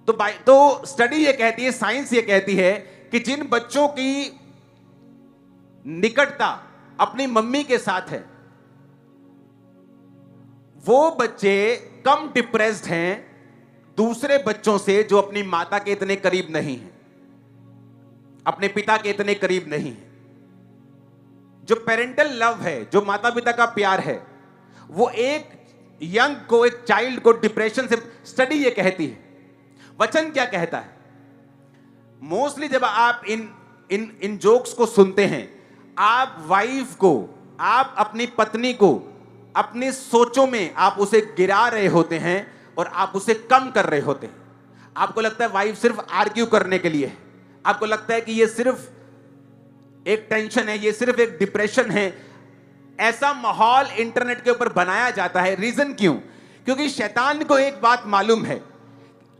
तो स्टडी ये कहती है, साइंस ये कहती है कि जिन बच्चों की निकटता अपनी मम्मी के साथ है, वो बच्चे कम डिप्रेस्ड हैं दूसरे बच्चों से जो अपनी माता के इतने करीब नहीं हैं, अपने पिता के इतने करीब नहीं हैं। जो पेरेंटल लव है, जो माता पिता का प्यार है, वो एक यंग को, एक चाइल्ड को डिप्रेशन से, स्टडी ये कहती है। वचन क्या कहता है? मोस्टली जब आप इन जोक्स को सुनते हैं, आप वाइफ को, आप अपनी पत्नी को अपनी सोचों में आप उसे गिरा रहे होते हैं और आप उसे कम कर रहे होते हैं। आपको लगता है वाइफ सिर्फ आर्ग्यू करने के लिए है, आपको लगता है कि ये सिर्फ एक टेंशन है, ये सिर्फ एक डिप्रेशन है। ऐसा माहौल इंटरनेट के ऊपर बनाया जाता है। रीजन क्यों? क्योंकि शैतान को एक बात मालूम है,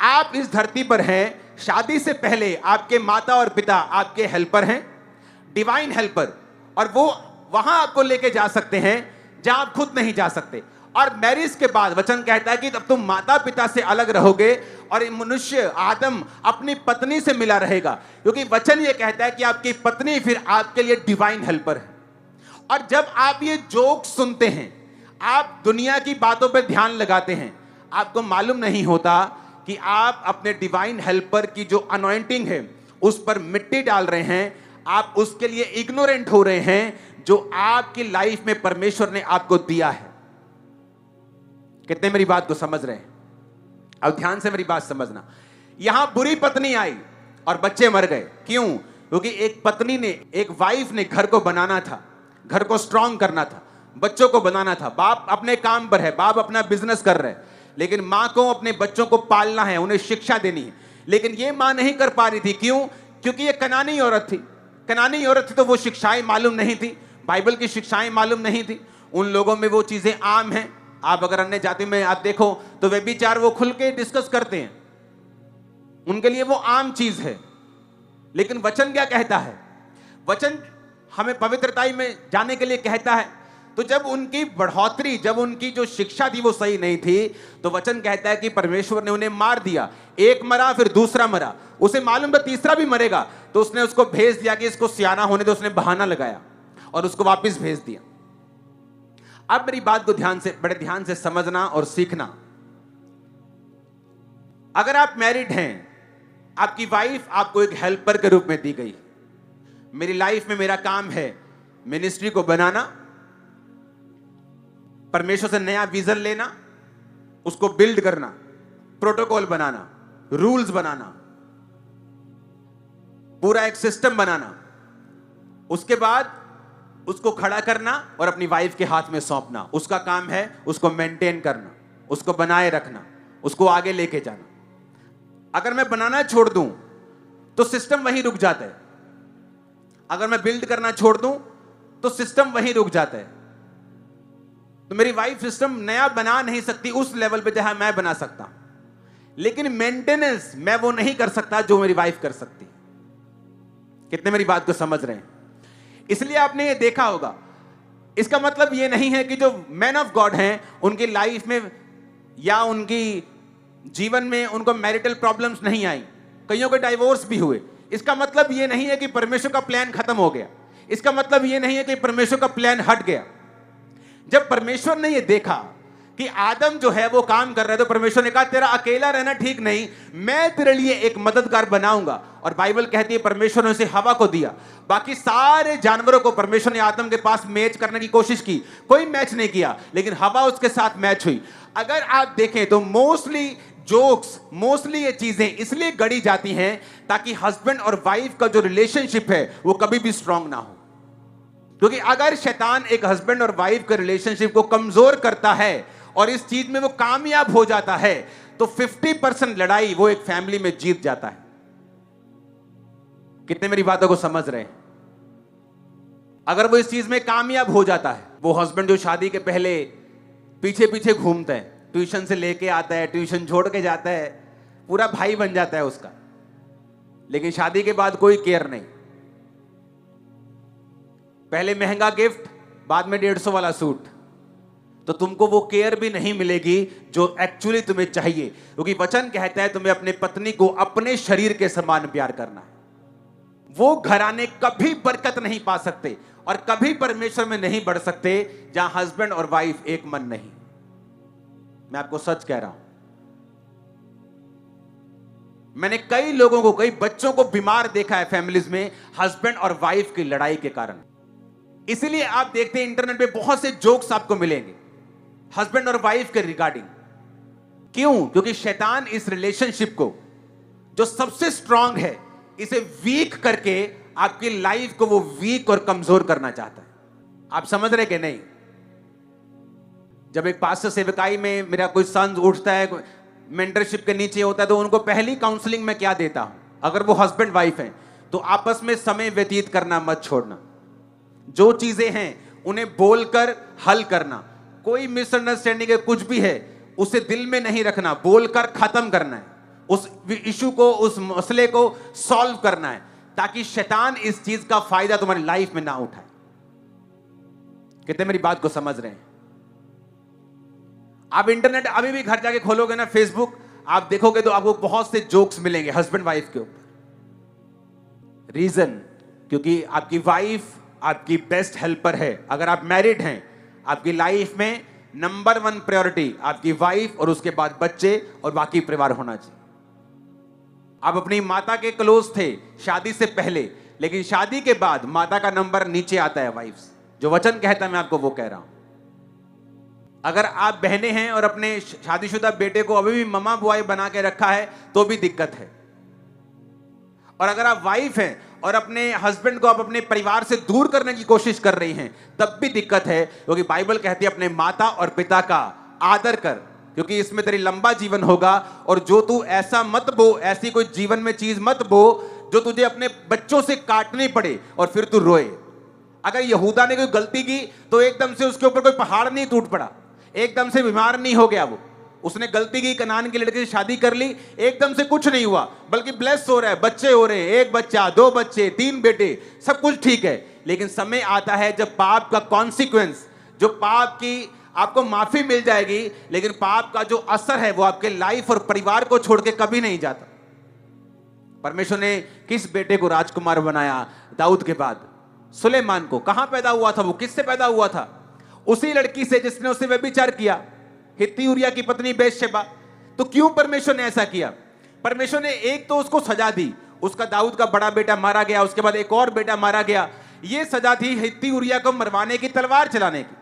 आप इस धरती पर हैं, शादी से पहले आपके माता और पिता आपके हेल्पर हैं, डिवाइन हेल्पर, और वो वहां आपको लेके जा सकते हैं जहां आप खुद नहीं जा सकते। और मैरिज के बाद वचन कहता है कि तब तुम माता पिता से अलग रहोगे और मनुष्य आदम अपनी पत्नी से मिला रहेगा, क्योंकि वचन ये कहता है कि आपकी पत्नी फिर आपके लिए डिवाइन हेल्पर है। और जब आप ये जोक सुनते हैं, आप दुनिया की बातों पर ध्यान लगाते हैं, आपको मालूम नहीं होता कि आप अपने डिवाइन हेल्पर की जो अनॉइंटिंग है उस पर मिट्टी डाल रहे हैं। आप उसके लिए इग्नोरेंट हो रहे हैं जो आपकी लाइफ में परमेश्वर ने आपको दिया है। कितने मेरी बात को समझ रहे हैं? अब ध्यान से मेरी बात समझना। यहां बुरी पत्नी आई और बच्चे मर गए। क्यों? क्योंकि एक पत्नी ने, एक वाइफ ने घर को बनाना था, घर को स्ट्रांग करना था, बच्चों को बनाना था। बाप अपने काम पर है, बाप अपना बिजनेस कर रहे हैं, लेकिन मां को अपने बच्चों को पालना है, उन्हें शिक्षा देनी है। लेकिन ये मां नहीं कर पा रही थी। क्यों? क्योंकि ये कनानी औरत थी। कनानी औरत थी तो वो शिक्षाएं मालूम नहीं थी, बाइबल की शिक्षाएं मालूम नहीं थी। उन लोगों में वो चीजें आम हैं। आप अगर अन्य जाति में आप देखो तो वे विचार वो खुल के डिस्कस करते हैं, उनके लिए वो आम चीज है। लेकिन वचन क्या कहता है? वचन हमें पवित्रताई में जाने के लिए कहता है। तो जब उनकी बढ़ोतरी, जब उनकी जो शिक्षा थी वो सही नहीं थी, तो वचन कहता है कि परमेश्वर ने उन्हें मार दिया। एक मरा, फिर दूसरा मरा, उसे मालूम था तीसरा भी मरेगा, तो उसने उसको भेज दिया कि इसको सियाना होने दो। उसने बहाना लगाया और उसको वापस भेज दिया। अब मेरी बात को ध्यान से, बड़े ध्यान से समझना और सीखना। अगर आप मैरिड हैं, आपकी वाइफ आपको एक हेल्पर के रूप में दी गई। मेरी लाइफ में मेरा काम है मिनिस्ट्री को बनाना, परमेश्वर से नया विजन लेना, उसको बिल्ड करना, प्रोटोकॉल बनाना, रूल्स बनाना, पूरा एक सिस्टम बनाना, उसके बाद उसको खड़ा करना और अपनी वाइफ के हाथ में सौंपना। उसका काम है उसको मेंटेन करना, उसको बनाए रखना, उसको आगे लेके जाना। अगर मैं बनाना छोड़ दूं तो सिस्टम वहीं रुक जाता है। अगर मैं बिल्ड करना छोड़ दूं तो सिस्टम वहीं रुक जाता है। तो मेरी वाइफ सिस्टम नया बना नहीं सकती उस लेवल पे जहां मैं बना सकता, लेकिन मेंटेनेंस मैं वो नहीं कर सकता जो मेरी वाइफ कर सकती। कितने मेरी बात को समझ रहे हैं? इसलिए आपने ये देखा होगा, इसका मतलब ये नहीं है कि जो मैन ऑफ गॉड हैं उनकी लाइफ में या उनकी जीवन में उनको मैरिटल प्रॉब्लम्स नहीं आई, कईयों के डाइवोर्स भी हुए। इसका मतलब ये नहीं है कि परमेश्वर का प्लान खत्म हो गया। इसका मतलब ये नहीं है कि परमेश्वर का प्लान हट गया। जब परमेश्वर ने ये देखा कि आदम जो है वो काम कर रहा है, तो परमेश्वर ने कहा तेरा अकेला रहना ठीक नहीं, मैं तेरे लिए एक मददगार बनाऊंगा। और बाइबल कहती है परमेश्वर ने उसे हवा को दिया। बाकी सारे जानवरों को परमेश्वर ने आदम के पास मैच करने की कोशिश की, कोई मैच नहीं किया, लेकिन हवा उसके साथ मैच हुई। अगर आप देखें तो मोस्टली जोक्स, मोस्टली ये चीजें इसलिए गढ़ी जाती हैं ताकि हस्बैंड और वाइफ का जो रिलेशनशिप है वो कभी भी स्ट्रांग ना हो। क्योंकि अगर शैतान एक हस्बैंड और वाइफ के रिलेशनशिप को कमजोर करता है और इस चीज में वो कामयाब हो जाता है, तो 50% लड़ाई वो एक फैमिली में जीत जाता है। कितने मेरी बातों को समझ रहे हैं? अगर वो इस चीज में कामयाब हो जाता है, वो हस्बैंड जो शादी के पहले पीछे पीछे घूमता है, ट्यूशन से लेके आता है, ट्यूशन छोड़ के जाता है, पूरा भाई बन जाता है उसका, लेकिन शादी के बाद कोई केयर नहीं। पहले महंगा गिफ्ट, बाद में 150 वाला सूट। तो तुमको वो केयर भी नहीं मिलेगी जो एक्चुअली तुम्हें चाहिए, क्योंकि वचन कहता है तुम्हें अपने पत्नी को अपने शरीर के समान प्यार करना है। वो घराने कभी बरकत नहीं पा सकते और कभी परमेश्वर में नहीं बढ़ सकते जहां हस्बैंड और वाइफ एक मन नहीं। मैं आपको सच कह रहा हूं, मैंने कई लोगों को, कई बच्चों को बीमार देखा है फैमिलीज में हस्बैंड और वाइफ की लड़ाई के कारण। इसीलिए आप देखते हैं इंटरनेट पे बहुत से जोक्स आपको मिलेंगे हस्बैंड और वाइफ के रिगार्डिंग। क्यों? क्योंकि शैतान इस रिलेशनशिप को जो सबसे स्ट्रांग है इसे वीक करके आपकी लाइफ को वो वीक और कमजोर करना चाहता है। आप समझ रहे कि नहीं? जब एक पास्टर सेवकाई में मेरा कोई सन उठता है, मेंटरशिप के नीचे होता है, तो उनको पहली काउंसलिंग में क्या देता हूं, अगर वो हस्बैंड वाइफ हैं तो आपस में समय व्यतीत करना मत छोड़ना। जो चीजें हैं उन्हें बोलकर हल करना। कोई मिसअंडरस्टैंडिंग है, कुछ भी है, उसे दिल में नहीं रखना, बोलकर खत्म करना है। उस इशू को, उस मसले को सॉल्व करना है, ताकि शैतान इस चीज का फायदा तुम्हारी लाइफ में ना उठाए। कितने मेरी बात को समझ रहे हैं? आप इंटरनेट अभी भी घर जाके खोलोगे ना, फेसबुक, आप देखोगे तो आपको बहुत से जोक्स मिलेंगे हस्बैंड वाइफ के ऊपर। रीजन, क्योंकि आपकी वाइफ आपकी बेस्ट हेल्पर है। अगर आप मैरिड हैं, आपकी लाइफ में नंबर 1 प्रायोरिटी आपकी वाइफ और उसके बाद बच्चे और बाकी परिवार होना चाहिए। आप अपनी माता के क्लोज थे शादी से पहले, लेकिन शादी के बाद माता का नंबर नीचे आता है वाइफ से। जो वचन कहता है मैं आपको वो कह रहा हूं। अगर आप बहनें हैं और अपने शादीशुदा बेटे को अभी भी ममा बॉय बना के रखा है तो भी दिक्कत है। और अगर आप वाइफ हैं और अपने हस्बैंड को आप अपने परिवार से दूर करने की कोशिश कर रही हैं तब भी दिक्कत है, क्योंकि बाइबल कहती है अपने माता और पिता का आदर कर, क्योंकि इसमें तेरी लंबा जीवन होगा। और जो तू ऐसा मत बो, ऐसी कोई जीवन में चीज मत बो जो तुझे अपने बच्चों से काटनी पड़े और फिर तू रोए। अगर यहूदा ने कोई गलती की तो एकदम से उसके ऊपर कोई पहाड़ नहीं टूट पड़ा, एकदम से बीमार नहीं हो गया। वो उसने गलती की, कनान की लड़के से शादी कर ली, एकदम से कुछ नहीं हुआ, बल्कि ब्लेस हो रहा है, बच्चे हो रहे हैं, 1 बच्चा, 2 बच्चे, 3 बेटे, सब कुछ ठीक है। लेकिन समय आता है जब पाप का कॉन्सिक्वेंस, जो पाप की आपको माफी मिल जाएगी, लेकिन पाप का जो असर है वो आपके लाइफ और परिवार को छोड़ के कभी नहीं जाता। परमेश्वर ने किस बेटे को राजकुमार बनाया दाऊद के बाद? सुलेमान को। कहां पैदा हुआ था वो? किससे पैदा हुआ था? उसी लड़की से जिसने उससे व्यभिचार किया, हित्ती उरिया की पत्नी बेतशेबा। तो क्यों परमेश्वर ने ऐसा किया? परमेश्वर ने एक तो उसको सजा दी, उसका दाऊद का बड़ा बेटा मारा गया, उसके बाद एक और बेटा मारा गया। यह सजा थी हित्ती उरिया को मरवाने की, तलवार चलाने की।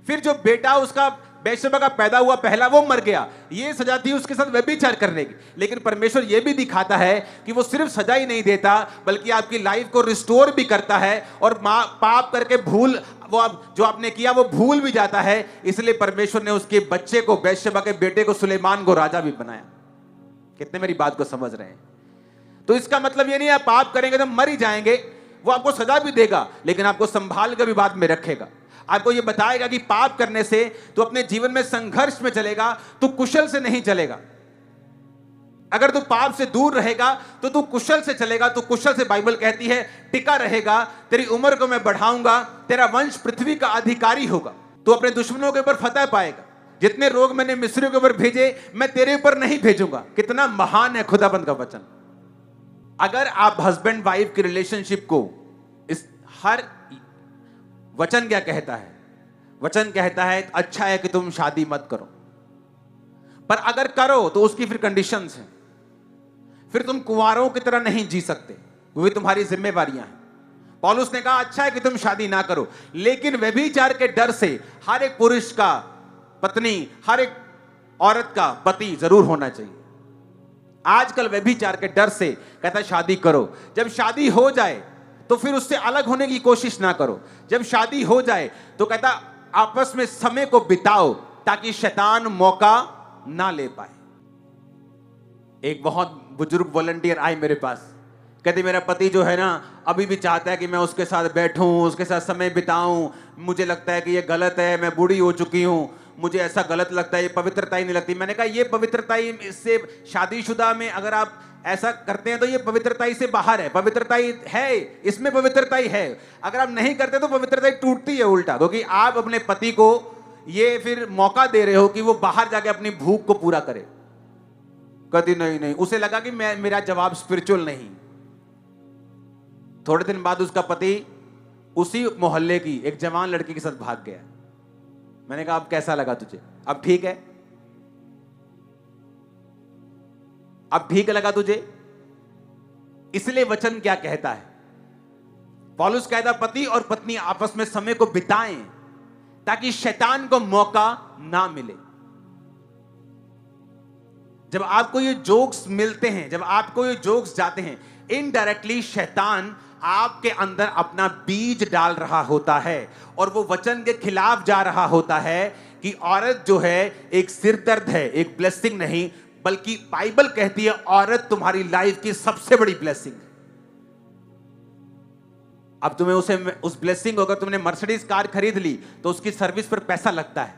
फिर जो बेटा उसका बेतशेबा का पैदा हुआ पहला, वो मर गया, ये सजा थी उसके साथ व्यभिचार करने की। लेकिन परमेश्वर ये भी दिखाता है कि वो सिर्फ सजा ही नहीं देता, बल्कि आपकी लाइफ को रिस्टोर भी करता है। और पाप करके भूल, वो आप जो आपने किया वो भूल भी जाता है। इसलिए परमेश्वर ने उसके बच्चे को, बेतशेबा के बेटे को, सुलेमान को राजा भी बनाया। कितने मेरी बात को समझ रहे हैं? तो इसका मतलब ये नहीं आप पाप करेंगे तो मर ही जाएंगे, वो आपको सजा भी देगा, लेकिन आपको संभाल कर भी बाद में रखेगा। आपको यह बताएगा कि पाप करने से तू अपने जीवन में संघर्ष में चलेगा, तू कुशल से नहीं चलेगा। अगर तू पाप से दूर रहेगा तो तू कुशल से चलेगा। तू कुशल से, बाइबल कहती है, टिका रहेगा। तेरी उम्र को मैं बढ़ाऊंगा, तेरा वंश पृथ्वी का अधिकारी होगा। तू अपने दुश्मनों के ऊपर फतह पाएगा। जितने रोग मैंने मिस्रियों के ऊपर भेजे, मैं तेरे ऊपर नहीं भेजूंगा। कितना महान है खुदाबंद का वचन। अगर आप हस्बैंड वाइफ की रिलेशनशिप को, इस हर वचन क्या कहता है? वचन कहता है अच्छा है कि तुम शादी मत करो, पर अगर करो तो उसकी फिर कंडीशंस हैं। फिर तुम कुंवारों की तरह नहीं जी सकते, वो भी तुम्हारी जिम्मेवारियां हैं। पौलुस ने कहा अच्छा है कि तुम शादी ना करो, लेकिन व्यभिचार के डर से हर एक पुरुष का पत्नी, हर एक औरत का पति जरूर होना चाहिए। आजकल व्यभिचार के डर से कहता है शादी करो। जब शादी हो जाए तो फिर उससे अलग होने की कोशिश ना करो। जब शादी हो जाए तो कहता आपस में समय को बिताओ, ताकि शैतान मौका ना ले पाए। एक बहुत बुजुर्ग वॉलंटियर आए मेरे पास, कहते मेरा पति जो है ना अभी भी चाहता है कि मैं उसके साथ बैठूं, उसके साथ समय बिताऊं। मुझे लगता है कि ये गलत है, मैं बूढ़ी हो चुकी हूं, मुझे ऐसा गलत लगता है, ये पवित्रता ही नहीं लगती। मैंने कहा ये पवित्रता ही, इससे शादीशुदा में अगर आप ऐसा करते हैं तो ये पवित्रता ही से बाहर है। पवित्रता ही है, इसमें पवित्रता ही है। अगर आप नहीं करते तो पवित्रता ही टूटती है उल्टा, क्योंकि आप अपने पति को ये फिर मौका दे रहे हो कि वो बाहर जाके अपनी भूख को पूरा करे। कभी नहीं नहीं, उसे लगा कि मेरा जवाब स्पिरिचुअल नहीं। थोड़े दिन बाद उसका पति उसी मोहल्ले की एक जवान लड़की के साथ भाग गया। मैंने कहा अब कैसा लगा तुझे, अब ठीक है, अब ठीक लगा तुझे? इसलिए वचन क्या कहता है? पौलुस कहता पति और पत्नी आपस में समय को बिताएं ताकि शैतान को मौका ना मिले। जब आपको ये जोक्स मिलते हैं, जब आपको ये जोक्स जाते हैं, इनडायरेक्टली शैतान आपके अंदर अपना बीज डाल रहा होता है और वो वचन के खिलाफ जा रहा होता है कि औरत जो है एक सिरदर्द है, एक ब्लेसिंग नहीं, बल्कि बाइबल कहती है औरत तुम्हारी लाइफ की सबसे बड़ी ब्लेसिंग है। अब तुम्हें उस ब्लेसिंग, अगर तुमने मर्सिडीज कार खरीद ली तो उसकी सर्विस पर पैसा लगता है,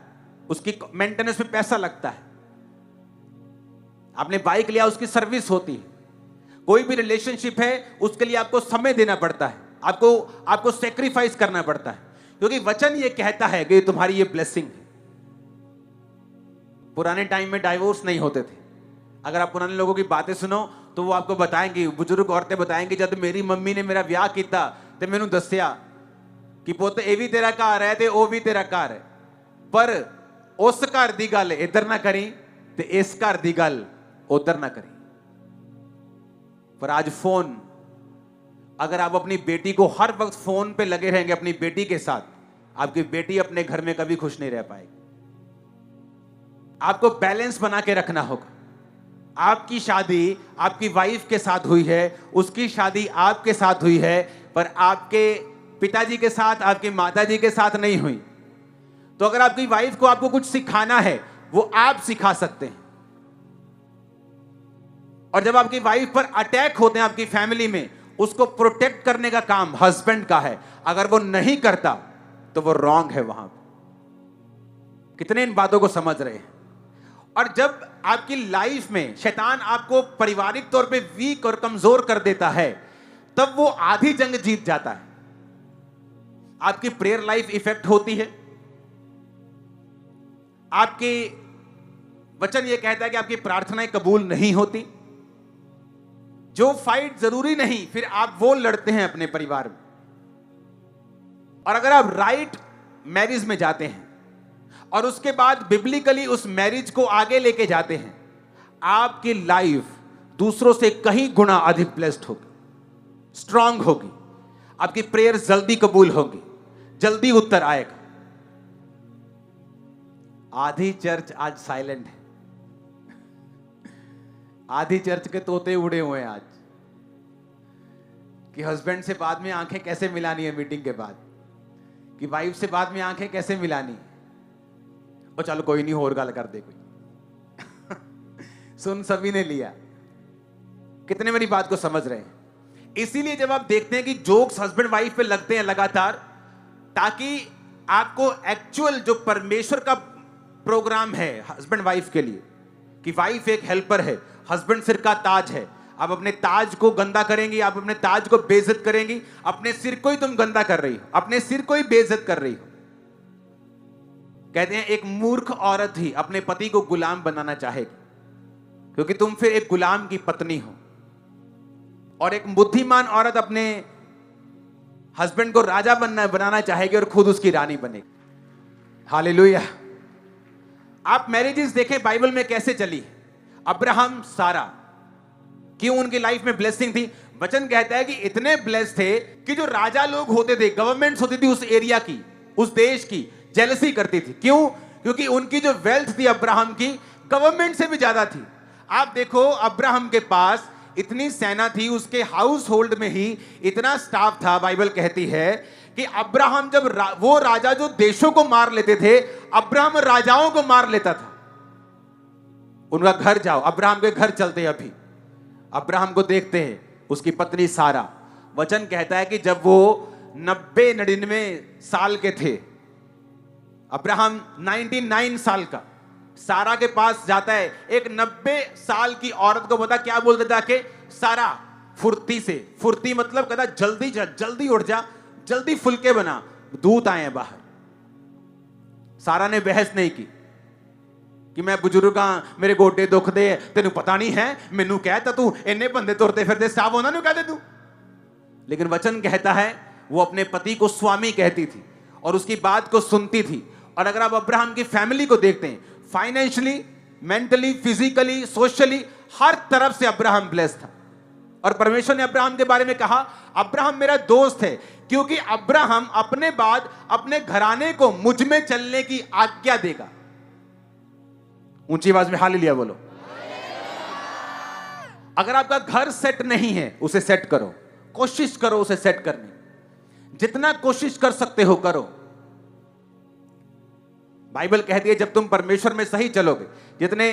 उसकी मेंटेनेंस पे पैसा लगता है। आपने बाइक लिया, उसकी सर्विस होती है। कोई भी रिलेशनशिप है, उसके लिए आपको समय देना पड़ता है, आपको सेक्रीफाइस करना पड़ता है, क्योंकि वचन ये कहता है कि तुम्हारी ये ब्लेसिंग है। पुराने टाइम में डाइवोर्स नहीं होते थे। अगर आप पुराने लोगों की बातें सुनो तो वो आपको बताएंगे, बुजुर्ग औरतें बताएंगी, जब मेरी मम्मी ने मेरा ब्याह किया तो मैंने दसिया कि पुत ये भी तेरा घर है तो वो भी तेरा घर है, पर उस घर की गल इधर ना करी ते इस घर की गल उधर ना करी। पर आज फोन, अगर आप अपनी बेटी को हर वक्त फोन पे लगे रहेंगे अपनी बेटी के साथ, आपकी बेटी अपने घर में कभी खुश नहीं रह पाएगी। आपको बैलेंस बना के रखना होगा। आपकी शादी आपकी वाइफ के साथ हुई है, उसकी शादी आपके साथ हुई है, पर आपके पिताजी के साथ, आपकी माताजी के साथ नहीं हुई। तो अगर आपकी वाइफ को आपको कुछ सिखाना है, वो आप सिखा सकते हैं। और जब आपकी वाइफ पर अटैक होते हैं आपकी फैमिली में, उसको प्रोटेक्ट करने का काम हस्बैंड का है। अगर वो नहीं करता तो वो रॉन्ग है वहां पर। कितने इन बातों को समझ रहे हैं? और जब आपकी लाइफ में शैतान आपको पारिवारिक तौर पे वीक और कमजोर कर देता है, तब वो आधी जंग जीत जाता है। आपकी प्रेयर लाइफ इफेक्ट होती है। आपके वचन ये कहता है कि आपकी प्रार्थनाएं कबूल नहीं होती। जो फाइट जरूरी नहीं, फिर आप वो लड़ते हैं अपने परिवार में। और अगर आप राइट मैरिज में जाते हैं और उसके बाद बिब्लिकली उस मैरिज को आगे लेके जाते हैं, आपकी लाइफ दूसरों से कहीं गुना अधिक ब्लेस्ड होगी, स्ट्रांग होगी। आपकी प्रेयर जल्दी कबूल होगी, जल्दी उत्तर आएगा। आधी चर्च आज साइलेंट है। आधी चर्च के तोते उड़े हुए हैं आज कि हस्बैंड से बाद में आंखें कैसे मिलानी है मीटिंग के बाद, कि वाइफ से बाद में आंखें कैसे मिलानी है। और चलो कोई नहीं, और गल कर दे कोई। सुन सभी ने लिया। कितने मेरी बात को समझ रहे हैं? इसीलिए जब आप देखते हैं कि जोक्स हस्बैंड वाइफ पे लगते हैं लगातार, ताकि आपको एक्चुअल जो परमेश्वर का प्रोग्राम है हस्बैंड वाइफ के लिए, कि वाइफ एक हेल्पर है, हस्बैंड सिर का ताज है। आप अपने ताज को गंदा करेंगी, आप अपने ताज को बेइज्जत करेंगी, अपने सिर को ही तुम गंदा कर रही हो, अपने सिर को ही बेइज्जत कर रही हो। कहते हैं एक मूर्ख औरत ही अपने पति को गुलाम बनाना चाहेगी, क्योंकि तुम फिर एक गुलाम की पत्नी हो। और एक बुद्धिमान औरत अपने हस्बैंड को राजा बनाना चाहेगी और खुद उसकी रानी बनेगी। हालेलुया। आप मैरिजेस देखें बाइबल में कैसे चली। अब्राहम, सारा, क्यों उनकी लाइफ में ब्लेसिंग थी? वचन कहता है कि इतने ब्लेस थे कि जो राजा लोग होते थे, गवर्नमेंट्स होती थी उस एरिया की, उस देश की, जेलसी करती थी। क्यों? क्योंकि उनकी जो वेल्थ थी अब्राहम की, गवर्नमेंट से भी ज्यादा थी। आप देखो अब्राहम के पास इतनी सेना थी, उसके हाउस होल्ड में ही इतना स्टाफ था। बाइबल कहती है कि अब्राहम जब वो राजा जो देशों को मार लेते थे, अब्राहम राजाओं को मार लेता था। उनका घर जाओ, अब्राहम के घर चलते हैं अभी, अब्राहम को देखते हैं, उसकी पत्नी सारा। वचन कहता है कि जब वो 90-99 साल के थे, अब्राहम 99 साल का, सारा के पास जाता है। एक 90 साल की औरत को पता क्या बोलते जाके? सारा, फुर्ती से, फुर्ती मतलब कहता जल्दी उठ जा, जल्दी फुलके बना, दूत आए हैं बाहर। सारा ने बहस नहीं की कि मैं बुजुर्ग हाँ, मेरे गोडे दुख दे, तेन पता नहीं है, मैनू कहता तू इन्ने बंदे तुरते फिरते साफ होना नहीं कहते तू। लेकिन वचन कहता है वो अपने पति को स्वामी कहती थी और उसकी बात को सुनती थी। और अगर आप अब्राहम की फैमिली को देखते हैं, फाइनेंशियली, मेंटली, फिजिकली, सोशली, हर तरफ से अब्राहम ब्लेस्ड था। और परमेश्वर ने अब्राहम के बारे में कहा, अब्राहम मेरा दोस्त है, क्योंकि अब्राहम अपने बाद अपने घराने को मुझ में चलने की आज्ञा देगा। ऊंची आवाज में हालेलुया बोलो। अगर आपका घर सेट नहीं है, उसे सेट करो, कोशिश करो उसे सेट करने, जितना कोशिश कर सकते हो करो। बाइबल कहती है जब तुम परमेश्वर में सही चलोगे, जितने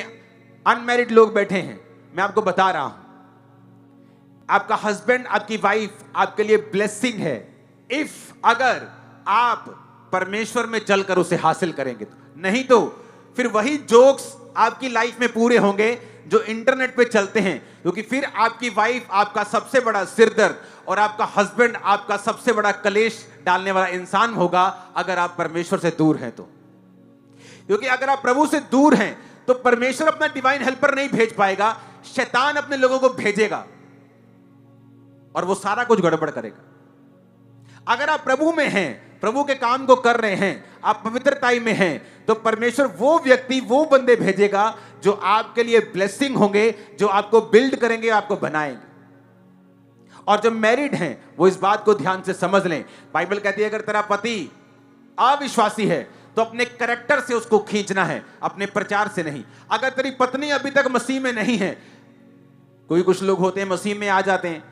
अनमैरिड लोग बैठे हैं, मैं आपको बता रहा हूं, आपका हस्बैंड, आपकी वाइफ आपके लिए ब्लेसिंग है, इफ अगर आप परमेश्वर में चलकर उसे हासिल करेंगे तो। नहीं तो फिर वही जोक्स आपकी लाइफ में पूरे होंगे जो इंटरनेट पे चलते हैं, क्योंकि फिर आपकी वाइफ आपका सबसे बड़ा सिरदर्द और आपका हस्बैंड आपका सबसे बड़ा कलेश डालने वाला इंसान होगा अगर आप परमेश्वर से दूर हैं तो। क्योंकि अगर आप प्रभु से दूर हैं तो परमेश्वर अपना डिवाइन हेल्पर नहीं भेज पाएगा, शैतान अपने लोगों को भेजेगा और वो सारा कुछ गड़बड़ करेगा। अगर आप प्रभु में हैं, प्रभु के काम को कर रहे हैं, आप पवित्रताई में हैं, तो परमेश्वर वो व्यक्ति, वो बंदे भेजेगा जो आपके लिए ब्लेसिंग होंगे, जो आपको बिल्ड करेंगे, आपको बनाएंगे। और जो मैरिड हैं वो इस बात को ध्यान से समझ लें। बाइबल कहती है अगर तेरा पति अविश्वासी है तो अपने कैरेक्टर से उसको खींचना है, अपने प्रचार से नहीं। अगर तेरी पत्नी अभी तक मसीह में नहीं है, कोई कुछ लोग होते हैं मसीह में आ जाते हैं,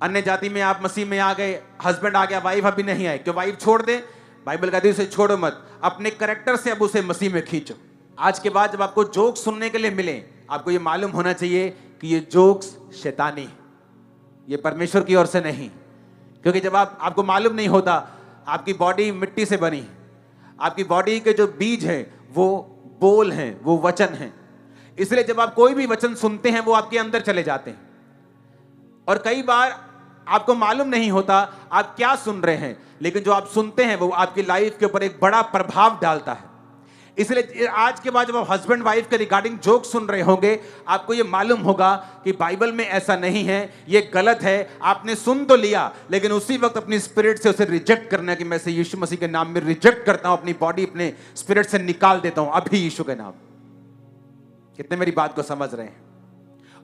अन्य जाति में आप मसीह में आ गए, हस्बैंड आ गया, वाइफ अभी नहीं आए, क्यों वाइफ छोड़ दे? बाइबल कहती है उसे छोड़ो मत, अपने कैरेक्टर से अब उसे मसीह में खींचो। आज के बाद जब आपको जोक्स सुनने के लिए मिले, आपको ये मालूम होना चाहिए कि ये जोक्स शैतानी है, ये परमेश्वर की ओर से नहीं। क्योंकि जब आपको मालूम नहीं होता, आपकी बॉडी मिट्टी से बनी है, आपकी बॉडी के जो बीज हैं वो बोल हैं, वो वचन हैं। इसलिए जब आप कोई भी वचन सुनते हैं वो आपके अंदर चले जाते हैं और कई बार आपको मालूम नहीं होता आप क्या सुन रहे हैं, लेकिन जो आप सुनते हैं वो आपकी लाइफ के ऊपर एक बड़ा प्रभाव डालता है। इसलिए आज के बाद जब आप हस्बैंड वाइफ के रिगार्डिंग जोक सुन रहे होंगे, आपको ये मालूम होगा कि बाइबल में ऐसा नहीं है, ये गलत है। आपने सुन तो लिया, लेकिन उसी वक्त अपनी स्पिरिट से उसे रिजेक्ट करना कि मैं इसे यीशु मसीह के नाम में रिजेक्ट करता हूं, अपनी बॉडी अपने स्पिरिट से निकाल देता हूं अभी यीशु के नाम। कितने मेरी बात को समझ रहे हैं?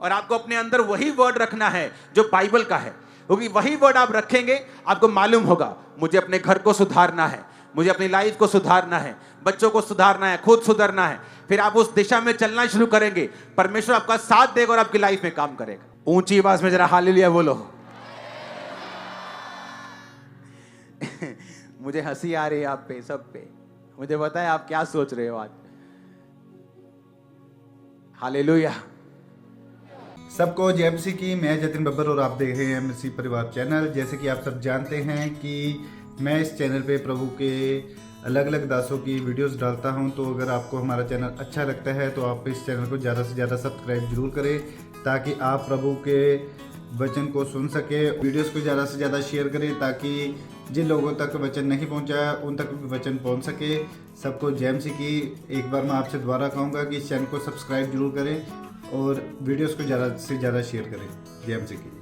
और आपको अपने अंदर वही वर्ड रखना है जो बाइबल का है, क्योंकि वही वर्ड आप रखेंगे, आपको मालूम होगा मुझे अपने घर को सुधारना है, मुझे अपनी लाइफ को सुधारना है, बच्चों को सुधारना है, खुद सुधरना है। फिर आप उस दिशा में चलना शुरू करेंगे, परमेश्वर आपका साथ देगा और आपकी लाइफ में काम करेगा। ऊंची आवाज में जरा हालेलुया बोलो। मुझे हंसी आ रही है आप पे, सब पे। मुझे पता है आप क्या सोच रहे हो आज। हालेलुया। सबको जय मसीह की। मैं जतिन बब्बर और आप देख रहे हैं मसीह परिवार चैनल। जैसे कि आप सब जानते हैं कि मैं इस चैनल पे प्रभु के अलग अलग दासों की वीडियोस डालता हूं, तो अगर आपको हमारा चैनल अच्छा लगता है तो आप इस चैनल को ज़्यादा से ज़्यादा सब्सक्राइब जरूर करें, ताकि आप प्रभु के वचन को सुन सके। वीडियोस को ज़्यादा से ज़्यादा शेयर करें ताकि जिन लोगों तक वचन नहीं पहुंचा उन तक भी वचन पहुंच सके। सबको जय मसीह की। एक बार मैं आपसे दोबारा कहूँगा कि इस चैनल को सब्सक्राइब जरूर करें और वीडियोस को ज़्यादा से ज़्यादा शेयर करें। जय मसीह की।